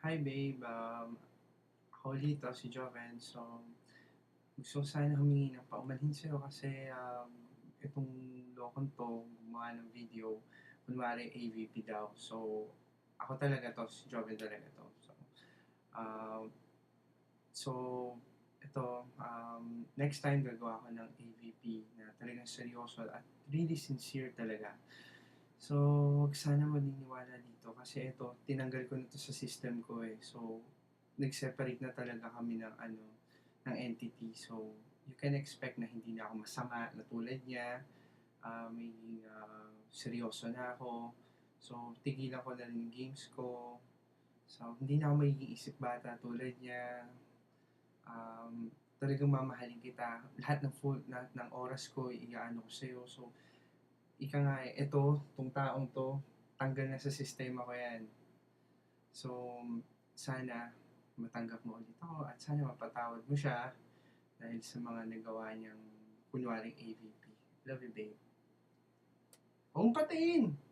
Hi babe, ako ulit si Joven. So, gusto ko sana humingi ng paumanhin sa'yo kasi itong lokong 'to gumawa ng video, kunwari AVP daw. So, ako talaga 'to, si Joven talaga 'to. Um, so ito, next time gagawa ako ng AVP na talagang seryoso at really sincere talaga. So, wag sana maniniwala dito kasi ito, tinanggal ko na 'to sa system ko, eh. So, nag-separate na talaga kami ng ano, ng entity. So, you can expect na hindi na ako masama na tulad niya, magiging seryoso na ako. So, tigilan ko na rin yung games ko. So, hindi na ako magiging isip bata tulad niya. Talagang mamahalin kita. Lahat ng oras ko, iaano ko sa'yo. So, ika nga eh, ito, 'tong taong 'to, tanggal na sa sistema ko 'yan. So, sana matanggap mo ulit ako at sana mapatawad mo siya dahil sa mga nagawa niyang kunwaring AVP. Love you, babe. Huwag mong patiin!